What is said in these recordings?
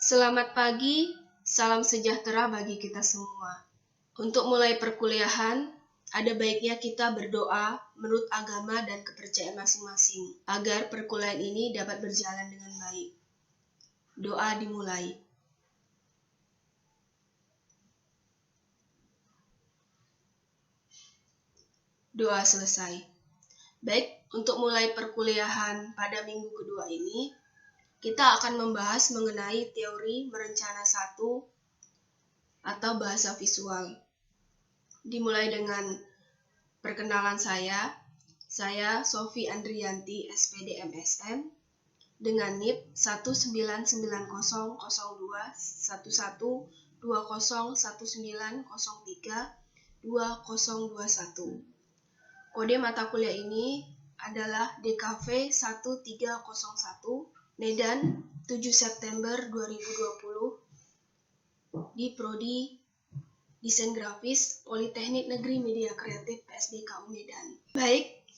Selamat pagi, salam sejahtera bagi kita semua. Untuk mulai perkuliahan, ada baiknya kita berdoa menurut agama dan kepercayaan masing-masing, agar perkuliahan ini dapat berjalan dengan baik. Doa dimulai. Doa selesai. Baik, untuk mulai perkuliahan pada minggu kedua ini, kita akan membahas mengenai teori merencana satu atau bahasa visual. Dimulai dengan perkenalan saya Sofi Andrianti, SPD MSM, dengan NIP 19001020119032021. Kode mata kuliah ini adalah DKV 1301, Medan 7 September 2020 di Prodi Desain Grafis Politeknik Negeri Media Kreatif PSDKU Medan. Baik,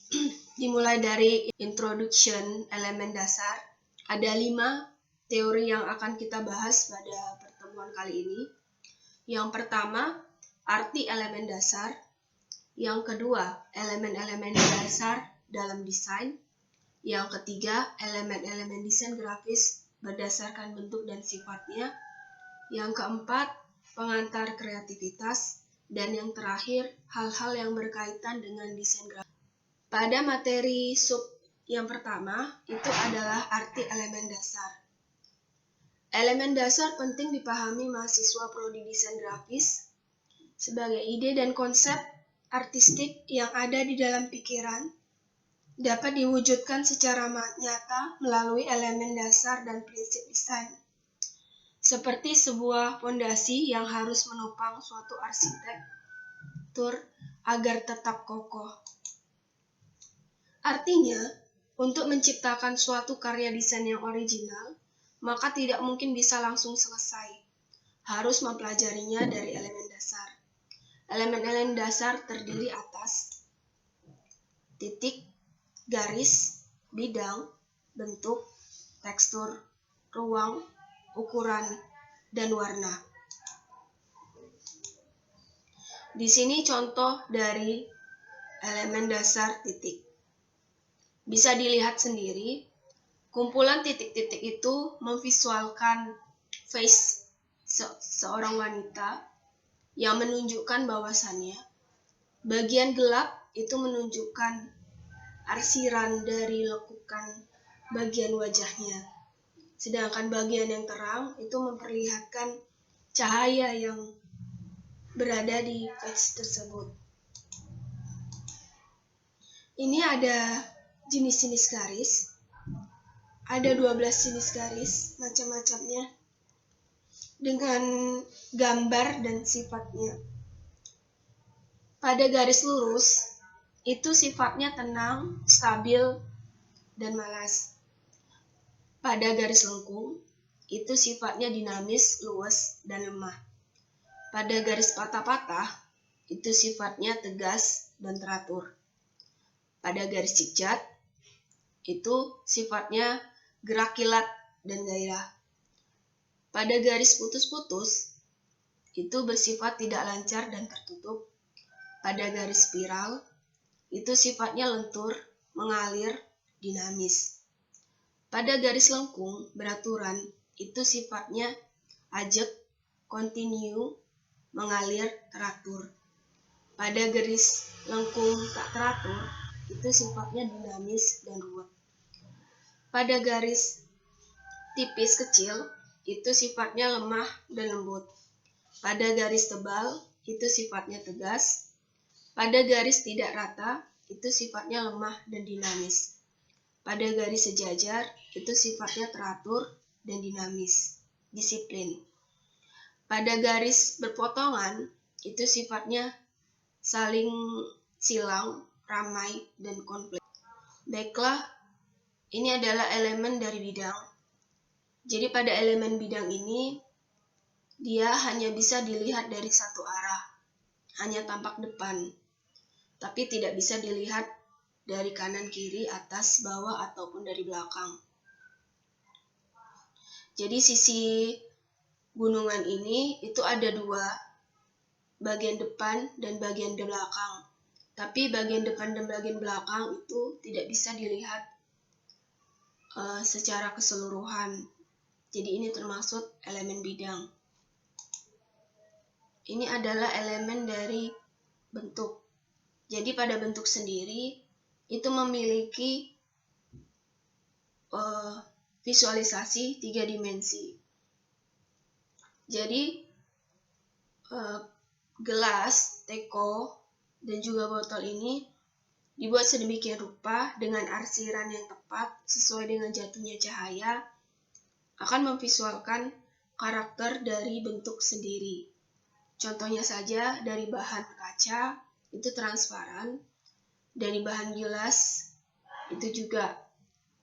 dimulai dari introduction elemen dasar. Ada 5 teori yang akan kita bahas pada pertemuan kali ini. Yang pertama, arti elemen dasar. Yang kedua, elemen-elemen dasar dalam desain. Yang ketiga, elemen-elemen desain grafis berdasarkan bentuk dan sifatnya. Yang keempat, pengantar kreativitas. Dan yang terakhir, hal-hal yang berkaitan dengan desain grafis. Pada materi sub yang pertama, itu adalah arti elemen dasar. Elemen dasar penting dipahami mahasiswa prodi desain grafis sebagai ide dan konsep artistik yang ada di dalam pikiran dapat diwujudkan secara nyata melalui elemen dasar dan prinsip desain. Seperti sebuah fondasi yang harus menopang suatu arsitektur agar tetap kokoh. Artinya, untuk menciptakan suatu karya desain yang original, maka tidak mungkin bisa langsung selesai. Harus mempelajarinya dari elemen dasar. Elemen-elemen dasar terdiri atas titik, garis, bidang, bentuk, tekstur, ruang, ukuran, dan warna. Di sini contoh dari elemen dasar titik. Bisa dilihat sendiri, kumpulan titik-titik itu memvisualkan face seorang wanita yang menunjukkan bahwasannya bagian gelap itu menunjukkan arsiran dari lekukan bagian wajahnya. Sedangkan bagian yang terang itu memperlihatkan cahaya yang berada di face tersebut. Ini ada jenis-jenis garis. Ada 12 jenis garis, macam-macamnya, dengan gambar dan sifatnya. Pada garis lurus, itu sifatnya tenang, stabil, dan malas. Pada garis lengkung, itu sifatnya dinamis, luas, dan lemah. Pada garis patah-patah, itu sifatnya tegas dan teratur. Pada garis cicat, itu sifatnya gerak kilat dan gairah. Pada garis putus-putus, itu bersifat tidak lancar dan tertutup. Pada garis spiral, itu sifatnya lentur, mengalir, dinamis. Pada garis lengkung beraturan, itu sifatnya ajek, kontinu, mengalir, teratur. Pada garis lengkung tak teratur, itu sifatnya dinamis dan ruwet. Pada garis tipis kecil, itu sifatnya lemah dan lembut. Pada garis tebal, itu sifatnya tegas. Pada garis tidak rata, itu sifatnya lemah dan dinamis. Pada garis sejajar, itu sifatnya teratur dan dinamis, disiplin. Pada garis berpotongan, itu sifatnya saling silang, ramai, dan konflik. Baiklah, ini adalah elemen dari bidang. Jadi pada elemen bidang ini, dia hanya bisa dilihat dari satu arah, hanya tampak depan, tapi tidak bisa dilihat dari kanan, kiri, atas, bawah, ataupun dari belakang. Jadi sisi gunungan ini itu ada dua, bagian depan dan bagian belakang. Tapi bagian depan dan bagian belakang itu tidak bisa dilihat secara keseluruhan. Jadi ini termasuk elemen bidang. Ini adalah elemen dari bentuk. Jadi pada bentuk sendiri itu memiliki visualisasi 3 dimensi. Jadi gelas, teko, dan juga botol ini dibuat sedemikian rupa dengan arsiran yang tepat sesuai dengan jatuhnya cahaya akan memvisualkan karakter dari bentuk sendiri. Contohnya saja dari bahan kaca itu transparan, dari bahan gelas itu juga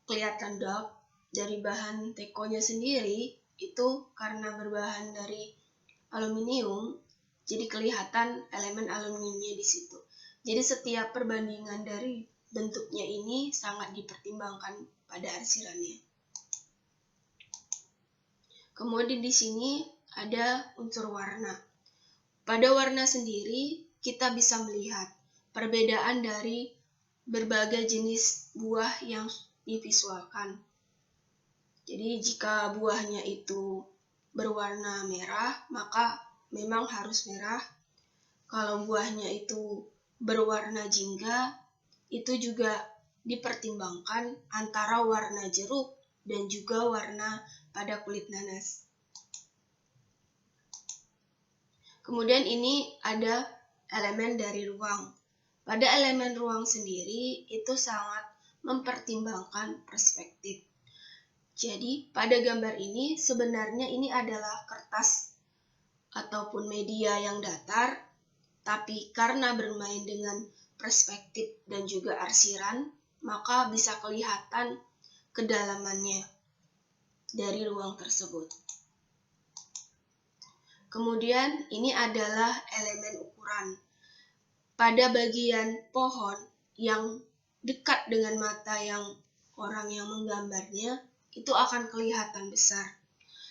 kelihatan dark, dari bahan tekonya sendiri itu karena berbahan dari aluminium, jadi kelihatan elemen aluminiumnya di situ. Jadi setiap perbandingan dari bentuknya ini sangat dipertimbangkan pada arsirannya. Kemudian di sini ada unsur warna. Pada warna sendiri kita bisa melihat perbedaan dari berbagai jenis buah yang divisualkan. Jadi jika buahnya itu berwarna merah, maka memang harus merah. Kalau buahnya itu berwarna jingga, itu juga dipertimbangkan antara warna jeruk dan juga warna pada kulit nanas. Kemudian ini ada elemen dari ruang. Pada elemen ruang sendiri itu sangat mempertimbangkan perspektif. Jadi pada gambar ini sebenarnya ini adalah kertas ataupun media yang datar, tapi karena bermain dengan perspektif dan juga arsiran, maka bisa kelihatan kedalamannya dari ruang tersebut. Kemudian ini adalah elemen ukuran. Pada bagian pohon yang dekat dengan mata orang yang menggambarnya, itu akan kelihatan besar.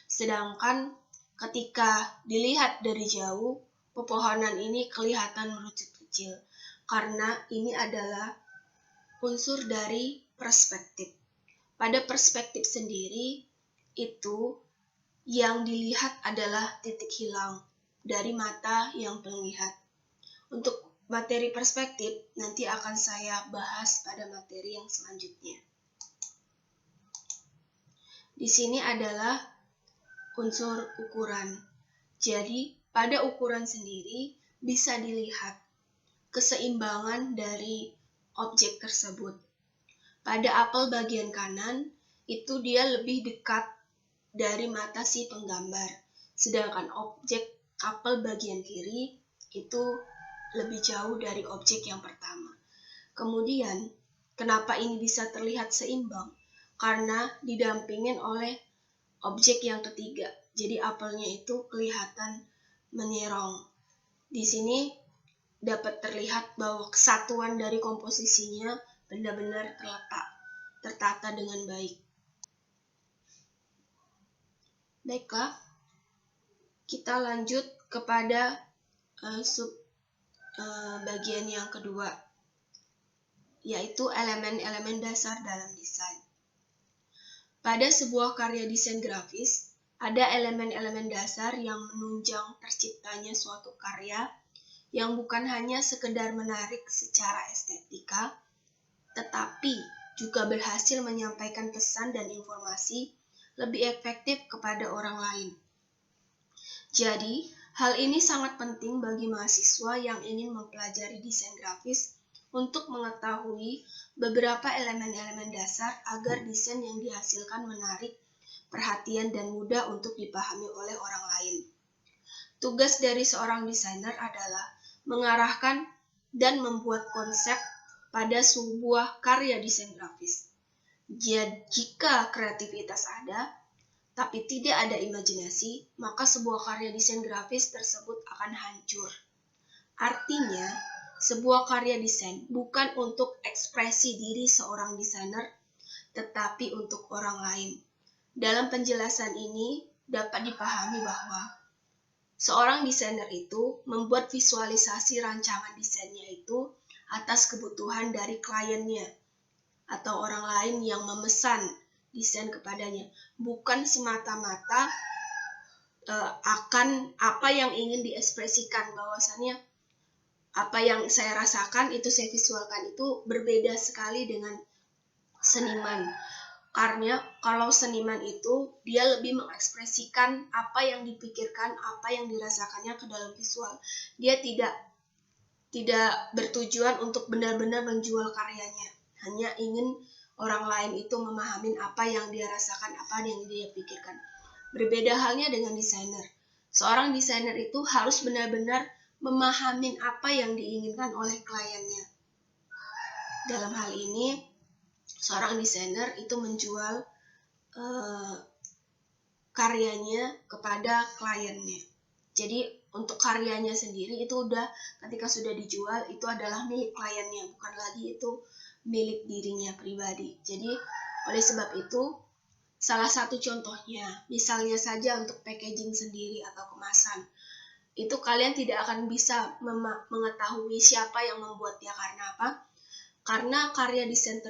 Sedangkan ketika dilihat dari jauh, pepohonan ini kelihatan merucut kecil. Karena ini adalah unsur dari perspektif. Pada perspektif sendiri, itu yang dilihat adalah titik hilang dari mata yang penglihat. Untuk materi perspektif nanti akan saya bahas pada materi yang selanjutnya. Di sini adalah unsur ukuran. Jadi pada ukuran sendiri bisa dilihat keseimbangan dari objek tersebut. Pada apel bagian kanan itu dia lebih dekat dari mata si penggambar, sedangkan objek apel bagian kiri itu lebih jauh dari objek yang pertama. Kemudian, kenapa ini bisa terlihat seimbang? Karena didampingin oleh objek yang ketiga. Jadi apelnya itu kelihatan menyerong. Di sini dapat terlihat bahwa kesatuan dari komposisinya benar-benar tertata dengan baik. Baiklah, kita lanjut kepada bagian yang kedua, yaitu elemen-elemen dasar dalam desain. Pada sebuah karya desain grafis, ada elemen-elemen dasar yang menunjang terciptanya suatu karya yang bukan hanya sekedar menarik secara estetika, tetapi juga berhasil menyampaikan pesan dan informasi lebih efektif kepada orang lain. Jadi, hal ini sangat penting bagi mahasiswa yang ingin mempelajari desain grafis untuk mengetahui beberapa elemen-elemen dasar agar desain yang dihasilkan menarik perhatian dan mudah untuk dipahami oleh orang lain. Tugas dari seorang desainer adalah mengarahkan dan membuat konsep pada sebuah karya desain grafis. Jika kreativitas ada, tapi tidak ada imajinasi, maka sebuah karya desain grafis tersebut akan hancur. Artinya, sebuah karya desain bukan untuk ekspresi diri seorang desainer, tetapi untuk orang lain. Dalam penjelasan ini, dapat dipahami bahwa seorang desainer itu membuat visualisasi rancangan desainnya itu atas kebutuhan dari kliennya atau orang lain yang memesan desain kepadanya, bukan semata-mata akan apa yang ingin diekspresikan. Bahwasannya apa yang saya rasakan itu saya visualkan itu berbeda sekali dengan seniman. Karena kalau seniman itu dia lebih mengekspresikan apa yang dipikirkan, apa yang dirasakannya ke dalam visual. Dia tidak bertujuan untuk benar-benar menjual karyanya. Hanya ingin orang lain itu memahami apa yang dia rasakan, apa yang dia pikirkan. Berbeda halnya dengan desainer. Seorang desainer itu harus benar-benar memahami apa yang diinginkan oleh kliennya. Dalam hal ini, seorang desainer itu menjual karyanya kepada kliennya. Jadi untuk karyanya sendiri itu udah ketika sudah dijual itu adalah milik kliennya, bukan lagi itu milik dirinya pribadi. Jadi oleh sebab itu salah satu contohnya, misalnya saja untuk packaging sendiri atau kemasan, itu kalian tidak akan bisa mengetahui siapa yang membuatnya. Karena apa? Karena karya desain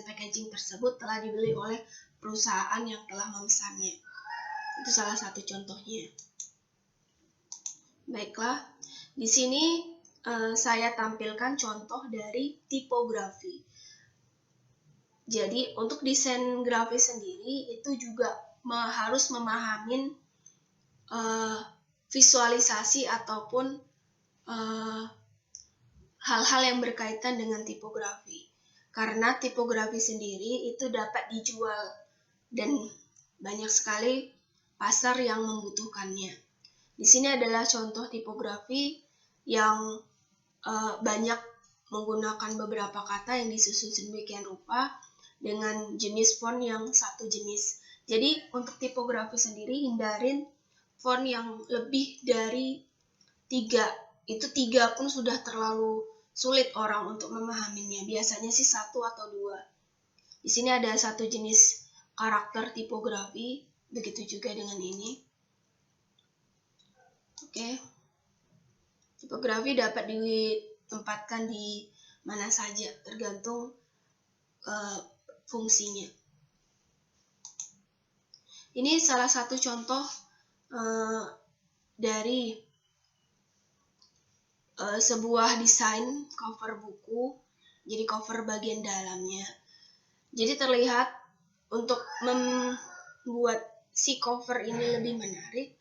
packaging tersebut telah dibeli oleh perusahaan yang telah memesannya. Itu salah satu contohnya. Baiklah, di sini saya tampilkan contoh dari tipografi. Jadi untuk desain grafis sendiri itu juga harus memahami visualisasi ataupun hal-hal yang berkaitan dengan tipografi. Karena tipografi sendiri itu dapat dijual dan banyak sekali pasar yang membutuhkannya. Di sini adalah contoh tipografi yang banyak menggunakan beberapa kata yang disusun sedemikian rupa dengan jenis font yang satu jenis. Jadi untuk tipografi sendiri hindarin font yang lebih dari 3. Itu 3 pun sudah terlalu sulit orang untuk memahaminya. Biasanya sih 1 atau 2. Di sini ada satu jenis karakter tipografi, begitu juga dengan ini. Oke. Tipografi dapat ditempatkan di mana saja, tergantung fungsinya. Ini salah satu contoh dari sebuah desain cover buku, jadi cover bagian dalamnya. Jadi terlihat untuk membuat si cover ini lebih menarik,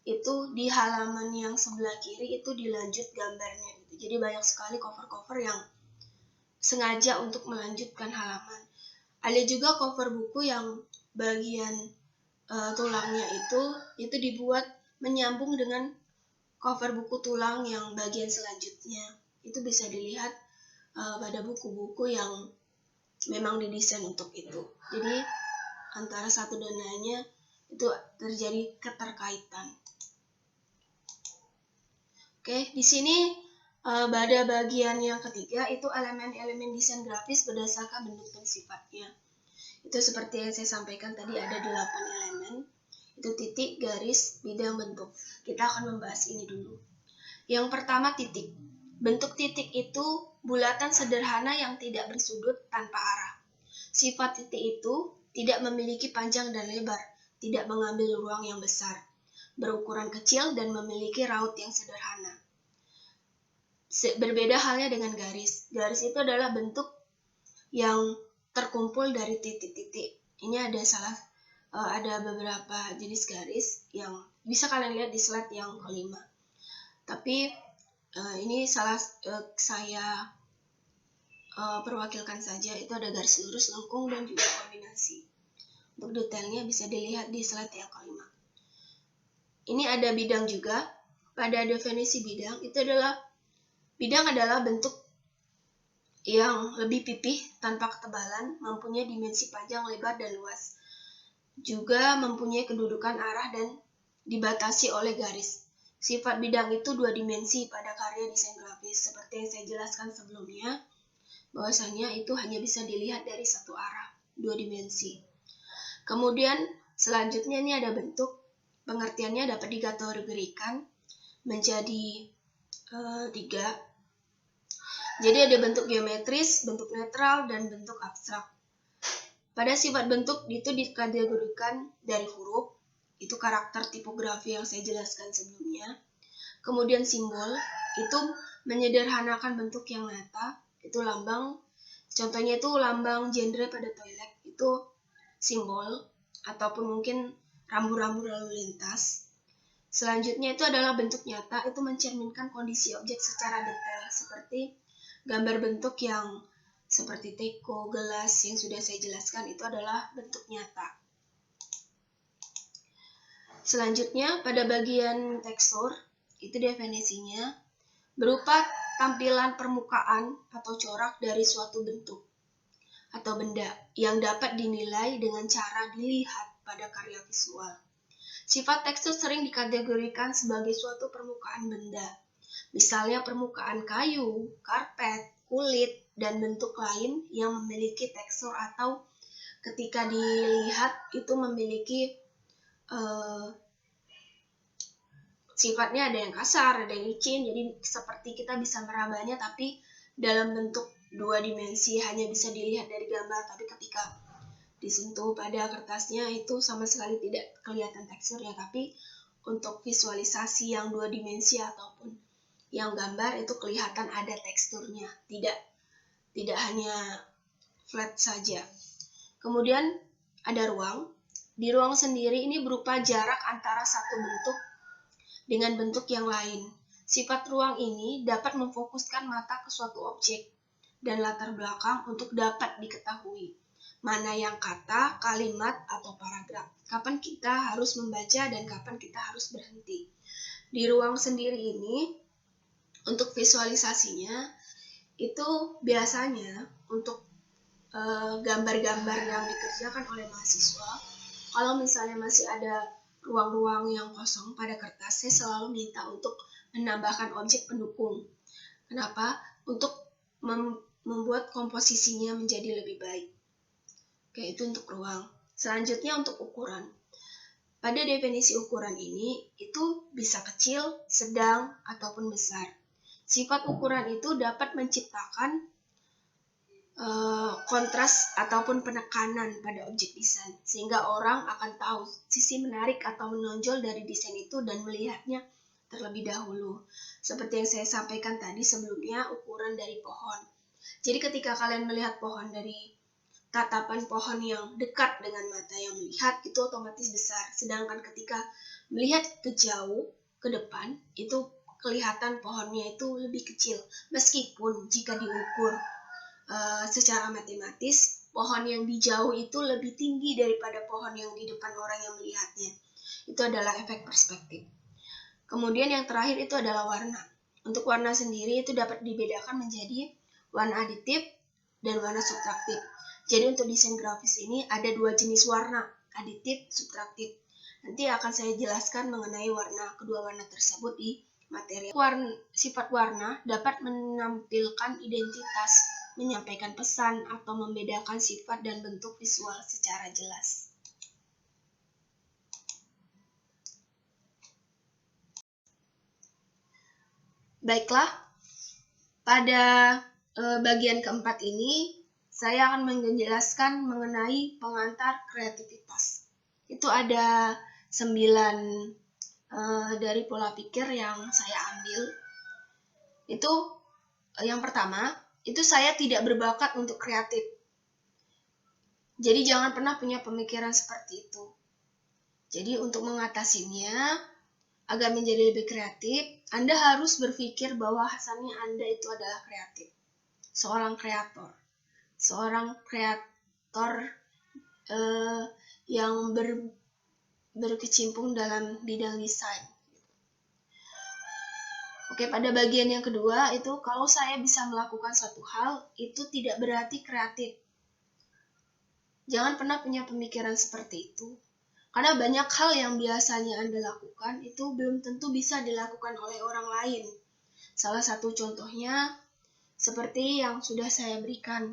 itu di halaman yang sebelah kiri itu dilanjut gambarnya. Jadi banyak sekali cover-cover yang sengaja untuk melanjutkan halaman. Ada juga cover buku yang bagian tulangnya itu dibuat menyambung dengan cover buku tulang yang bagian selanjutnya. Itu bisa dilihat pada buku-buku yang memang didesain untuk itu. Jadi antara satu dan lainnya itu terjadi keterkaitan. Oke, di sini pada bagian yang ketiga itu elemen-elemen desain grafis berdasarkan bentuk dan sifatnya. Itu seperti yang saya sampaikan tadi, ada 8 elemen. Itu titik, garis, bidang, bentuk. Kita akan membahas ini dulu. Yang pertama, titik. Bentuk titik itu bulatan sederhana yang tidak bersudut tanpa arah. Sifat titik itu tidak memiliki panjang dan lebar, tidak mengambil ruang yang besar, berukuran kecil dan memiliki raut yang sederhana. Berbeda halnya dengan garis. Garis itu adalah bentuk yang terkumpul dari titik-titik. Ini ada beberapa jenis garis yang bisa kalian lihat di slide yang kelima. Tapi ini saya perwakilkan saja. Itu ada garis lurus, lengkung, dan juga kombinasi. Untuk detailnya bisa dilihat di slide yang kelima. Ini ada bidang juga. Pada definisi bidang adalah bentuk yang lebih pipih tanpa ketebalan, mempunyai dimensi panjang, lebar, dan luas. Juga mempunyai kedudukan arah dan dibatasi oleh garis. Sifat bidang itu 2 dimensi pada karya desain grafis. Seperti yang saya jelaskan sebelumnya, bahwasanya itu hanya bisa dilihat dari satu arah, 2 dimensi. Kemudian Selanjutnya ini ada bentuk. Pengertiannya dapat dikategorikan menjadi 3. Jadi ada bentuk geometris, bentuk netral, dan bentuk abstrak. Pada sifat bentuk itu dikategorikan dari huruf, itu karakter tipografi yang saya jelaskan sebelumnya. Kemudian simbol, itu menyederhanakan bentuk yang nyata, itu lambang. Contohnya itu lambang genre pada toilet, itu simbol, ataupun mungkin rambu-rambu lalu lintas. Selanjutnya itu adalah bentuk nyata, itu mencerminkan kondisi objek secara detail, seperti gambar bentuk yang seperti teko, gelas yang sudah saya jelaskan itu adalah bentuk nyata. Selanjutnya pada bagian tekstur, itu definisinya berupa tampilan permukaan atau corak dari suatu bentuk atau benda yang dapat dinilai dengan cara dilihat pada karya visual. Sifat tekstur sering dikategorikan sebagai suatu permukaan benda, misalnya permukaan kayu, karpet, kulit, dan bentuk lain yang memiliki tekstur atau ketika dilihat itu memiliki sifatnya ada yang kasar, ada yang licin, jadi seperti kita bisa merabanya tapi dalam bentuk 2 dimensi, hanya bisa dilihat dari gambar, tapi ketika disentuh pada kertasnya itu sama sekali tidak kelihatan teksturnya. Tapi untuk visualisasi yang 2 dimensi ataupun yang gambar itu kelihatan ada teksturnya, tidak hanya flat saja. Kemudian ada ruang. Di ruang sendiri ini berupa jarak antara satu bentuk dengan bentuk yang lain. Sifat ruang ini dapat memfokuskan mata ke suatu objek dan latar belakang untuk dapat diketahui mana yang kata, kalimat, atau paragraf. Kapan kita harus membaca dan kapan kita harus berhenti. Di ruang sendiri ini, untuk visualisasinya, itu biasanya untuk gambar-gambar yang dikerjakan oleh mahasiswa, kalau misalnya masih ada ruang-ruang yang kosong pada kertas, saya selalu minta untuk menambahkan objek pendukung. Kenapa? Untuk membuat komposisinya menjadi lebih baik. Oke, itu untuk ruang. Selanjutnya untuk ukuran. Pada definisi ukuran ini, itu bisa kecil, sedang, ataupun besar. Sifat ukuran itu dapat menciptakan kontras ataupun penekanan pada objek desain, sehingga orang akan tahu sisi menarik atau menonjol dari desain itu dan melihatnya terlebih dahulu. Seperti yang saya sampaikan tadi sebelumnya, ukuran dari pohon. Jadi ketika kalian melihat pohon dari tatapan pohon yang dekat dengan mata yang melihat, itu otomatis besar. Sedangkan ketika melihat ke jauh, ke depan, itu kelihatan pohonnya itu lebih kecil. Meskipun jika diukur secara matematis, pohon yang di jauh itu lebih tinggi daripada pohon yang di depan orang yang melihatnya. Itu adalah efek perspektif. Kemudian yang terakhir itu adalah warna. Untuk warna sendiri itu dapat dibedakan menjadi warna aditif dan warna subtraktif. Jadi untuk desain grafis ini ada 2 jenis warna, aditif, subtraktif. Nanti akan saya jelaskan mengenai kedua warna tersebut di materi. Sifat warna dapat menampilkan identitas, menyampaikan pesan, atau membedakan sifat dan bentuk visual secara jelas. Baiklah, pada bagian keempat ini saya akan menjelaskan mengenai pengantar kreativitas. Itu ada 9 dari pola pikir yang saya ambil. Itu yang pertama, itu saya tidak berbakat untuk kreatif. Jadi jangan pernah punya pemikiran seperti itu. Jadi untuk mengatasinya, agar menjadi lebih kreatif, Anda harus berpikir bahwa asalnya Anda itu adalah kreatif. Seorang kreator yang berkecimpung dalam bidang desain. Oke, pada bagian yang kedua itu kalau saya bisa melakukan suatu hal, itu tidak berarti kreatif. Jangan pernah punya pemikiran seperti itu. Karena banyak hal yang biasanya Anda lakukan itu belum tentu bisa dilakukan oleh orang lain. Salah satu contohnya seperti yang sudah saya berikan.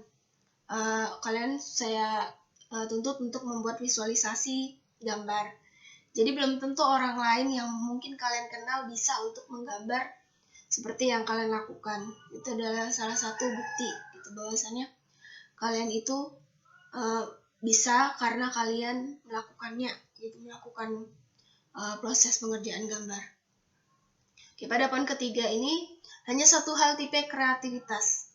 Kalian saya tuntut untuk membuat visualisasi gambar. Jadi belum tentu orang lain yang mungkin kalian kenal bisa untuk menggambar seperti yang kalian lakukan. Itu adalah salah satu bukti itu bahwasannya kalian itu bisa karena kalian melakukannya, yaitu melakukan proses pengerjaan gambar. Oke, pada poin ketiga ini hanya satu hal tipe kreativitas.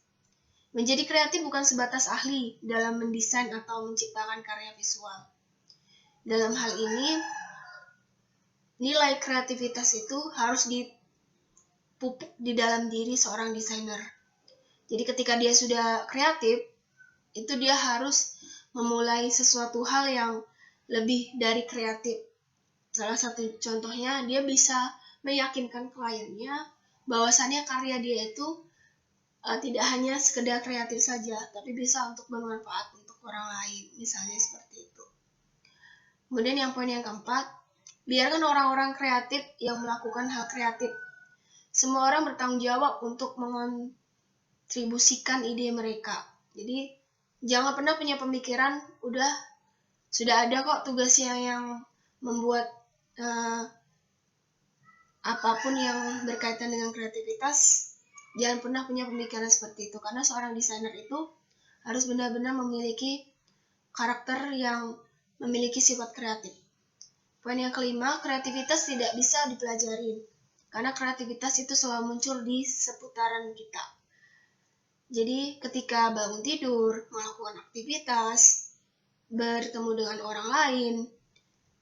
Menjadi kreatif bukan sebatas ahli dalam mendesain atau menciptakan karya visual. Dalam hal ini, nilai kreativitas itu harus dipupuk di dalam diri seorang desainer. Jadi ketika dia sudah kreatif, itu dia harus memulai sesuatu hal yang lebih dari kreatif. Salah satu contohnya, dia bisa meyakinkan kliennya bahwasannya karya dia itu tidak hanya sekedar kreatif saja, tapi bisa untuk bermanfaat untuk orang lain, misalnya seperti itu. Kemudian yang poin yang keempat, biarkan orang-orang kreatif yang melakukan hal kreatif. Semua orang bertanggung jawab untuk mengontribusikan ide mereka. Jadi jangan pernah punya pemikiran, sudah ada kok tugasnya yang membuat apapun yang berkaitan dengan kreativitas. Jangan pernah punya pemikiran seperti itu, karena seorang desainer itu harus benar-benar memiliki karakter yang memiliki sifat kreatif. Poin yang kelima, kreativitas tidak bisa dipelajari, karena kreativitas itu selalu muncul di seputaran kita. Jadi ketika bangun tidur, melakukan aktivitas, bertemu dengan orang lain,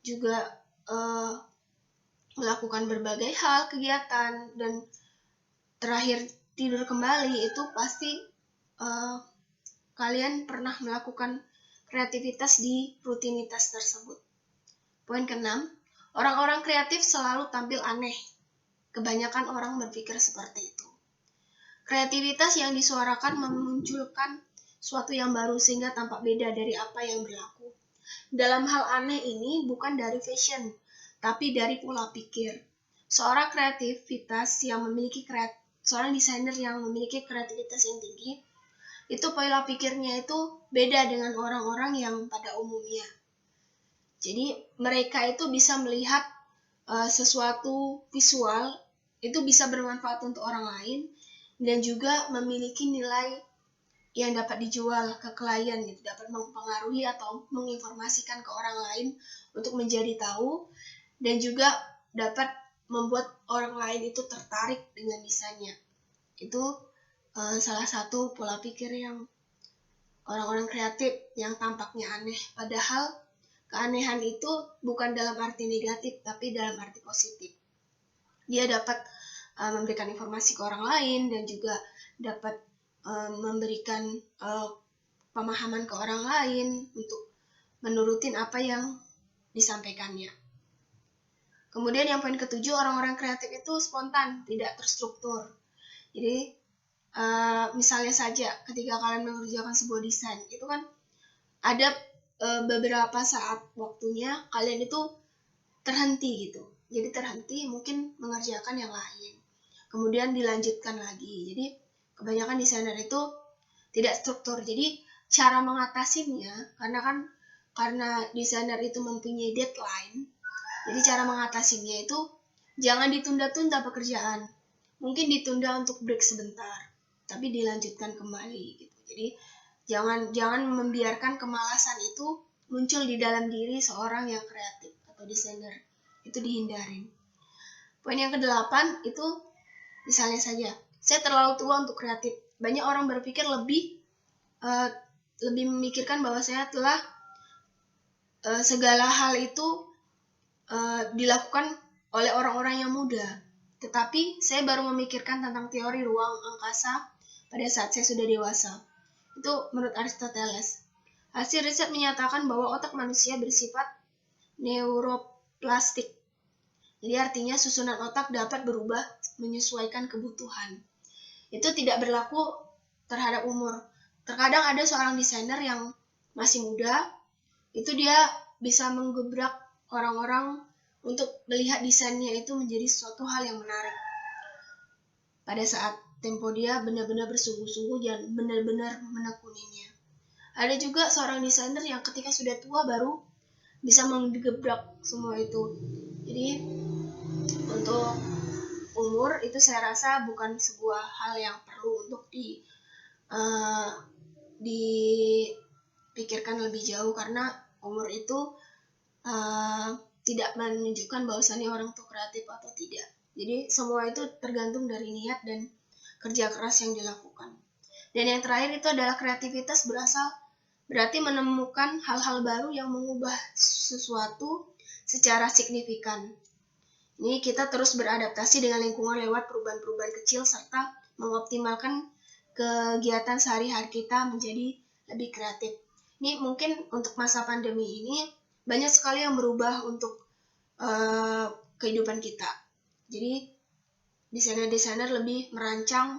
juga melakukan berbagai hal, kegiatan, dan terakhir tidur kembali, itu pasti kalian pernah melakukan kreativitas di rutinitas tersebut. Poin keenam, orang-orang kreatif selalu tampil aneh. Kebanyakan orang berpikir seperti itu. Kreativitas yang disuarakan memunculkan suatu yang baru sehingga tampak beda dari apa yang berlaku. Dalam hal aneh ini bukan dari fashion, tapi dari pola pikir. Seorang desainer yang memiliki kreativitas yang tinggi, itu pola pikirnya itu beda dengan orang-orang yang pada umumnya. Jadi mereka itu bisa melihat sesuatu visual itu bisa bermanfaat untuk orang lain dan juga memiliki nilai yang dapat dijual ke klien, gitu, dapat mempengaruhi atau menginformasikan ke orang lain untuk menjadi tahu, dan juga dapat membuat orang lain itu tertarik dengan desainnya. Itu salah satu pola pikir yang orang-orang kreatif yang tampaknya aneh, padahal keanehan itu bukan dalam arti negatif, tapi dalam arti positif. Dia dapat memberikan informasi ke orang lain dan juga dapat memberikan pemahaman ke orang lain untuk menurutin apa yang disampaikannya. Kemudian yang poin ketujuh, orang-orang kreatif itu spontan, tidak terstruktur. Jadi misalnya saja ketika kalian mengerjakan sebuah desain, itu kan ada beberapa saat waktunya kalian itu terhenti gitu. Jadi terhenti mungkin mengerjakan yang lain. Kemudian dilanjutkan lagi. Jadi kebanyakan desainer itu tidak struktur. Jadi cara mengatasinya, karena desainer itu mempunyai deadline, jadi cara mengatasinya itu jangan ditunda-tunda pekerjaan. Mungkin ditunda untuk break sebentar, tapi dilanjutkan kembali gitu. Jadi jangan membiarkan kemalasan itu muncul di dalam diri seorang yang kreatif atau desainer. Itu dihindarin. Poin yang ke-8 itu misalnya saja, saya terlalu tua untuk kreatif. Banyak orang berpikir lebih memikirkan bahwa saya telah segala hal itu dilakukan oleh orang-orang yang muda. Tetapi saya baru memikirkan tentang teori ruang angkasa pada saat saya sudah dewasa. Itu menurut Aristoteles. Hasil riset menyatakan bahwa otak manusia bersifat neuroplastik. Jadi artinya susunan otak dapat berubah menyesuaikan kebutuhan. Itu tidak berlaku terhadap umur. Terkadang ada seorang desainer yang masih muda, itu dia bisa menggebrak orang-orang untuk melihat desainnya itu menjadi suatu hal yang menarik. Pada saat tempo dia benar-benar bersungguh-sungguh dan benar-benar menekuninya. Ada juga seorang desainer yang ketika sudah tua baru bisa menggebrak semua itu. Jadi untuk umur itu saya rasa bukan sebuah hal yang perlu untuk dipikirkan lebih jauh, karena umur itu tidak menunjukkan bahwasannya orang itu kreatif atau tidak. Jadi semua itu tergantung dari niat dan kerja keras yang dilakukan. Dan yang terakhir itu adalah kreativitas berarti menemukan hal-hal baru yang mengubah sesuatu secara signifikan. Ini kita terus beradaptasi dengan lingkungan lewat perubahan-perubahan kecil serta mengoptimalkan kegiatan sehari-hari kita menjadi lebih kreatif. Ini mungkin untuk masa pandemi ini banyak sekali yang berubah untuk kehidupan kita. Jadi desainer-desainer lebih merancang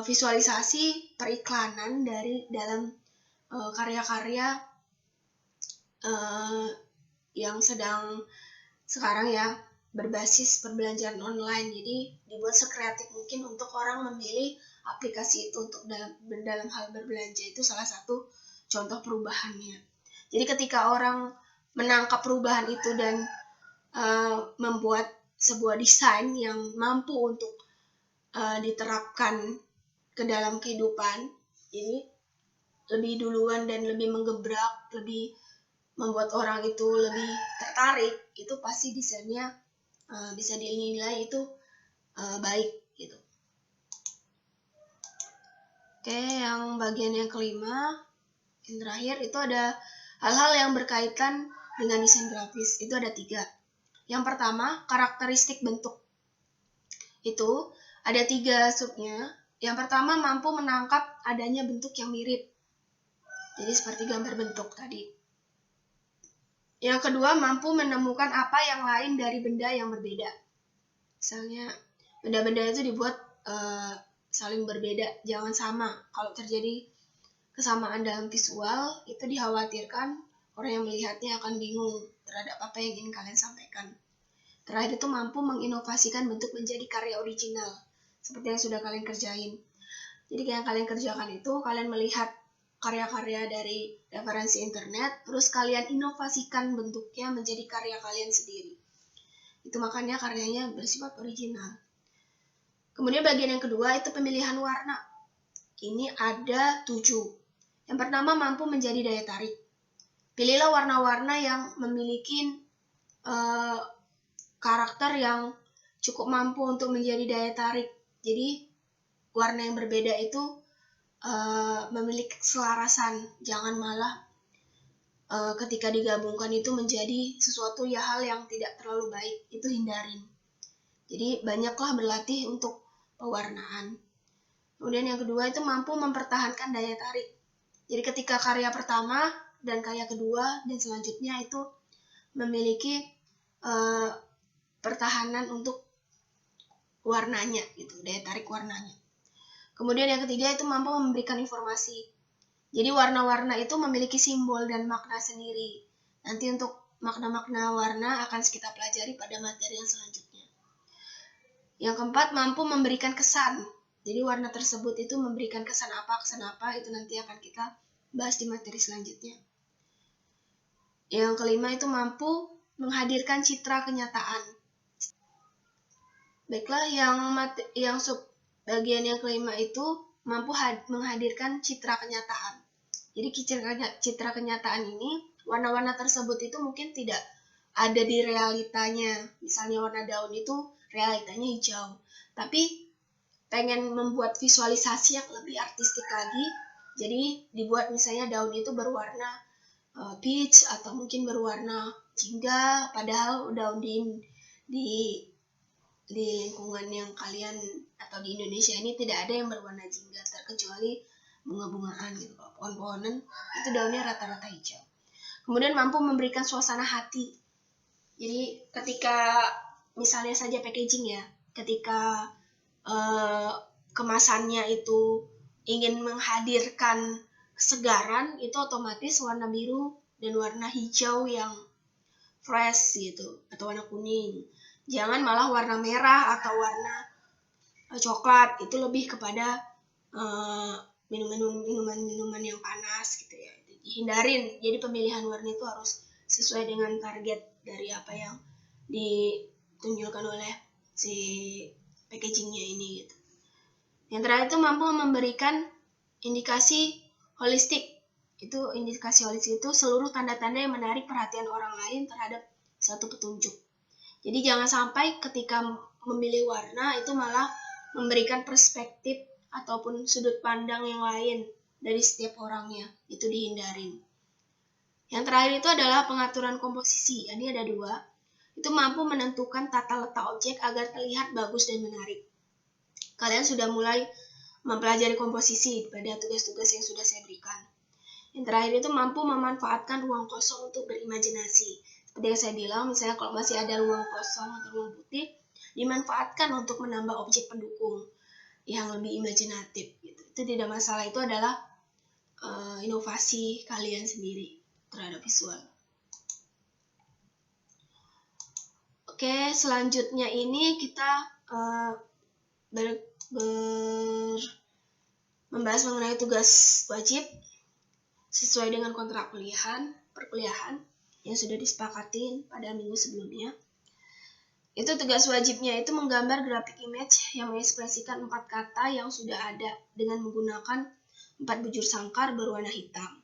visualisasi periklanan dari dalam karya-karya yang sedang sekarang ya berbasis perbelanjaan online. Jadi dibuat sekreatif mungkin untuk orang memilih aplikasi itu untuk dalam hal berbelanja. Itu salah satu contoh perubahannya. Jadi ketika orang menangkap perubahan itu dan membuat sebuah desain yang mampu untuk diterapkan ke dalam kehidupan, ini lebih duluan dan lebih menggebrak, lebih membuat orang itu lebih tertarik, itu pasti desainnya bisa dinilai itu baik gitu. Oke, yang bagian yang kelima, yang terakhir itu ada hal-hal yang berkaitan dengan desain grafis. Itu ada 3. Yang pertama, karakteristik bentuk. Itu ada 3 subnya. Yang pertama, mampu menangkap adanya bentuk yang mirip. Jadi seperti gambar bentuk tadi. Yang kedua, mampu menemukan apa yang lain dari benda yang berbeda. Misalnya, benda-benda itu dibuat saling berbeda, jangan sama. Kalau terjadi kesamaan dalam visual, itu dikhawatirkan orang yang melihatnya akan bingung terhadap apa yang ingin kalian sampaikan. Terakhir itu mampu menginovasikan bentuk menjadi karya original, seperti yang sudah kalian kerjain. Jadi yang kalian kerjakan itu, kalian melihat karya-karya dari referensi internet, terus kalian inovasikan bentuknya menjadi karya kalian sendiri. Itu makanya karyanya bersifat original. Kemudian bagian yang kedua itu pemilihan warna. Ini ada 7. Yang pertama, mampu menjadi daya tarik. Pilihlah warna-warna yang memiliki karakter yang cukup mampu untuk menjadi daya tarik. Jadi warna yang berbeda itu memiliki keselarasan. Jangan malah ketika digabungkan itu menjadi sesuatu hal yang tidak terlalu baik. Itu hindarin. Jadi banyaklah berlatih untuk pewarnaan. Kemudian yang kedua itu mampu mempertahankan daya tarik. Jadi ketika karya pertama dan karya kedua dan selanjutnya itu memiliki pertahanan untuk warnanya, gitu, daya tarik warnanya. Kemudian yang ketiga itu mampu memberikan informasi. Jadi warna-warna itu memiliki simbol dan makna sendiri. Nanti untuk makna-makna warna akan kita pelajari pada materi yang selanjutnya. Yang keempat, mampu memberikan kesan. Jadi warna tersebut itu memberikan kesan apa, itu nanti akan kita bahas di materi selanjutnya. Yang kelima itu mampu menghadirkan citra kenyataan. Baiklah, yang bagian yang kelima itu mampu menghadirkan citra kenyataan. Jadi citra kenyataan ini, warna-warna tersebut itu mungkin tidak ada di realitanya. Misalnya warna daun itu realitanya hijau. Tapi pengen membuat visualisasi yang lebih artistik lagi, jadi dibuat misalnya daun itu berwarna peach atau mungkin berwarna jingga, padahal daun di lingkungan yang kalian atau di Indonesia ini tidak ada yang berwarna jingga, terkecuali bunga-bungaan gitu. Kalau pohon-pohonan itu daunnya rata-rata hijau. Kemudian mampu memberikan suasana hati. Jadi ketika misalnya saja packaging ya, ketika kemasannya itu ingin menghadirkan kesegaran, itu otomatis warna biru dan warna hijau yang fresh gitu, atau warna kuning. Jangan malah warna merah atau warna coklat, itu lebih kepada minuman yang panas gitu ya. Dihindarin. Jadi pemilihan warna itu harus sesuai dengan target dari apa yang ditunjukkan oleh si packagingnya ini gitu. Yang terakhir itu mampu memberikan indikasi holistik. Itu indikasi holistik itu seluruh tanda-tanda yang menarik perhatian orang lain terhadap satu petunjuk. Jadi jangan sampai ketika memilih warna itu malah memberikan perspektif ataupun sudut pandang yang lain dari setiap orangnya. Itu dihindarin. Yang terakhir itu adalah pengaturan komposisi. Ini ada 2. Itu mampu menentukan tata letak objek agar terlihat bagus dan menarik. Kalian sudah mulai mempelajari komposisi pada tugas-tugas yang sudah saya berikan. Yang terakhir itu mampu memanfaatkan ruang kosong untuk berimajinasi. Seperti yang saya bilang, misalnya kalau masih ada ruang kosong atau ruang putih, dimanfaatkan untuk menambah objek pendukung yang lebih imajinatif. Gitu. Itu tidak masalah, itu adalah inovasi kalian sendiri terhadap visual. Oke, selanjutnya ini kita membahas mengenai tugas wajib sesuai dengan kontrak perkuliahan yang sudah disepakati pada minggu sebelumnya. Itu tugas wajibnya itu menggambar grafik image yang mengekspresikan 4 kata yang sudah ada dengan menggunakan 4 bujur sangkar berwarna hitam.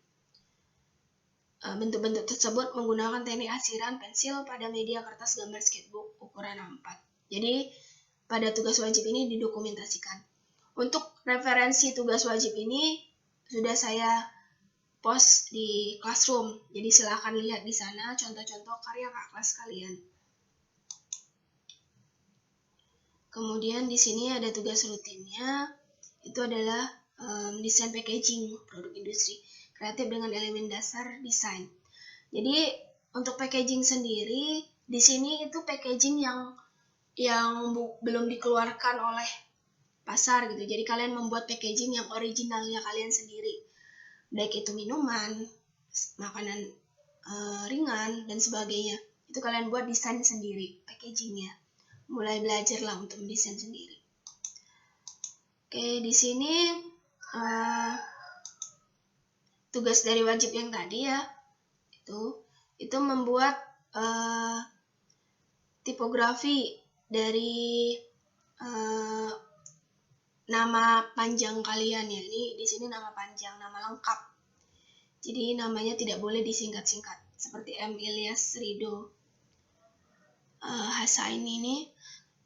Bentuk-bentuk tersebut menggunakan teknik asiran pensil pada media kertas gambar sketchbook ukuran A4. Jadi pada tugas wajib ini didokumentasikan. Untuk referensi tugas wajib ini sudah saya post di Classroom. Jadi silakan lihat di sana contoh-contoh karya Kak kelas kalian. Kemudian di sini ada tugas rutinnya. Itu adalah desain packaging produk industri kreatif dengan elemen dasar desain. Jadi untuk packaging sendiri di sini itu packaging yang belum dikeluarkan oleh pasar gitu. Jadi kalian membuat packaging yang originalnya kalian sendiri. Baik itu minuman, makanan ringan dan sebagainya. Itu kalian buat desain sendiri packagingnya. Mulai belajar lah untuk mendesain sendiri. Oke, di sini tugas dari wajib yang tadi ya, itu membuat tipografi dari nama panjang kalian ya. Ini di sini nama panjang, nama lengkap. Jadi namanya tidak boleh disingkat-singkat. Seperti M. Ilyas Ridho Hasaini ini.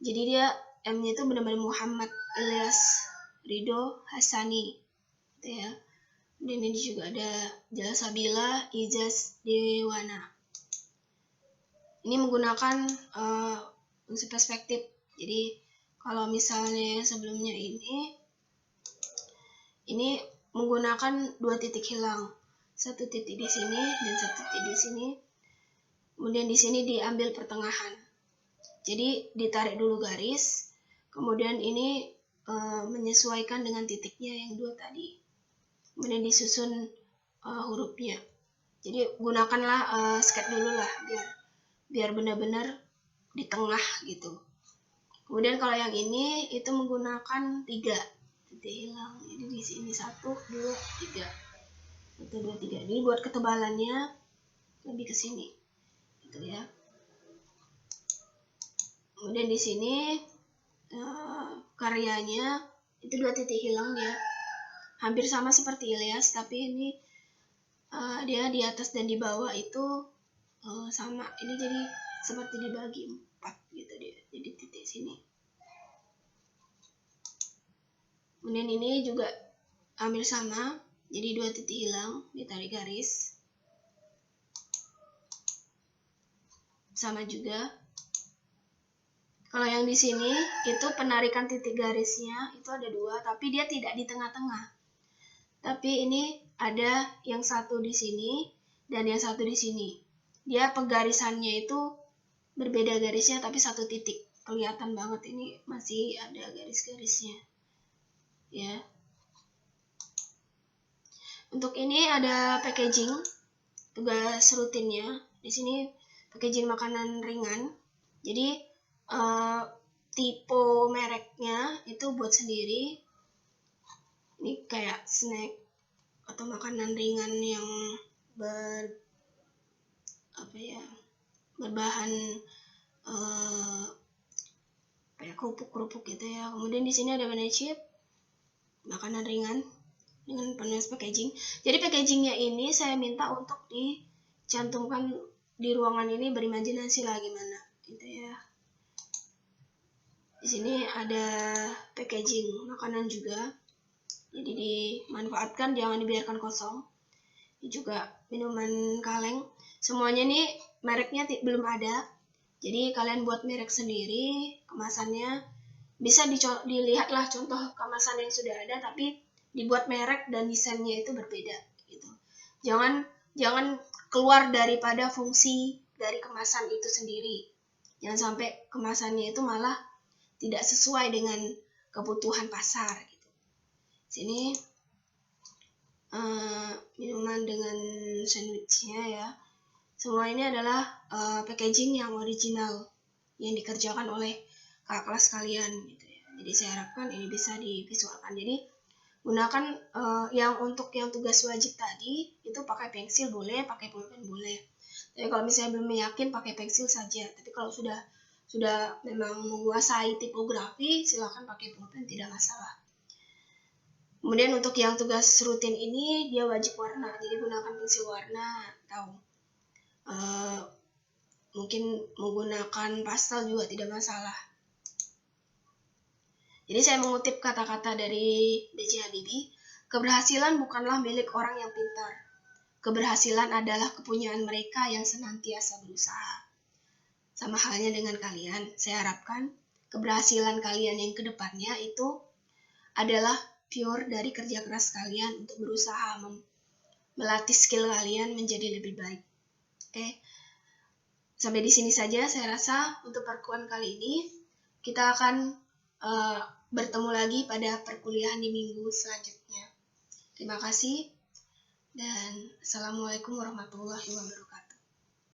Jadi dia M-nya itu benar-benar Muhammad Ilyas Ridho Hasani. Gitu ya. Dan ini juga ada Jalsabila Ijaz Dewana. Ini menggunakan unsur perspektif. Jadi kalau misalnya yang sebelumnya ini menggunakan 2 titik hilang. 1 titik di sini dan 1 titik di sini. Kemudian di sini diambil pertengahan. Jadi ditarik dulu garis. Kemudian ini menyesuaikan dengan titiknya yang 2 tadi. Kemudian disusun hurufnya. Jadi gunakanlah sketch dulu lah biar benar-benar di tengah gitu. Kemudian kalau yang ini itu menggunakan 3 titik hilang. Jadi di sini 1, 2, 3. 1, 2, 3. Jadi buat ketebalannya lebih ke sini. Gitu ya. Kemudian di sini karyanya itu 2 titik hilang dia. Hampir sama seperti Ilyas, tapi ini dia di atas dan di bawah itu sama. Ini jadi seperti dibagi 4 gitu dia. Jadi titik sini. Kemudian ini juga hampir sama. Jadi 2 titik hilang, ditarik garis. Sama juga. Kalau yang di sini itu penarikan titik garisnya itu ada 2, tapi dia tidak di tengah-tengah. Tapi ini ada yang 1 di sini dan yang 1 di sini. Dia pegarisannya itu berbeda garisnya tapi 1 titik. Kelihatan banget ini masih ada garis-garisnya. Ya. Untuk ini ada packaging tugas rutinnya. Di sini packaging makanan ringan. Jadi tipe mereknya itu buat sendiri. Ini kayak snack atau makanan ringan yang berbahan kerupuk-kerupuk gitu ya. Kemudian di sini ada banana chip, makanan ringan dengan penuh packaging. Jadi packagingnya ini saya minta untuk dicantumkan di ruangan ini, berimajinasi lah gimana gitu ya. Di sini ada packaging makanan juga, jadi dimanfaatkan, jangan dibiarkan kosong. Ini juga minuman kaleng, semuanya nih mereknya belum ada, jadi kalian buat merek sendiri. Kemasannya bisa dilihatlah contoh kemasan yang sudah ada, tapi dibuat merek dan desainnya itu berbeda gitu. Jangan keluar daripada fungsi dari kemasan itu sendiri. Jangan sampai kemasannya itu malah tidak sesuai dengan kebutuhan pasar gitu. Sini minuman dengan sandwichnya ya. Semua ini adalah packaging yang original yang dikerjakan oleh kakak kelas kalian gitu ya. Jadi saya harapkan ini bisa divisualkan. Jadi gunakan yang untuk yang tugas wajib tadi itu pakai pensil boleh, pakai pulpen boleh. Tapi kalau misalnya belum yakin pakai pensil saja. Tapi kalau sudah memang menguasai tipografi, silakan pakai pulpen, tidak masalah. Kemudian untuk yang tugas rutin ini dia wajib warna, jadi gunakan pensil warna atau mungkin menggunakan pastel juga tidak masalah. Jadi saya mengutip kata-kata dari B.J. Habibie, keberhasilan bukanlah milik orang yang pintar. Keberhasilan adalah kepunyaan mereka yang senantiasa berusaha. Sama halnya dengan kalian, saya harapkan keberhasilan kalian yang kedepannya itu adalah pure dari kerja keras kalian untuk berusaha melatih skill kalian menjadi lebih baik. Oke. Sampai di sini saja saya rasa untuk perkuliahan kali ini. Kita akan bertemu lagi pada perkuliahan di minggu selanjutnya. Terima kasih dan Assalamualaikum warahmatullahi wabarakatuh.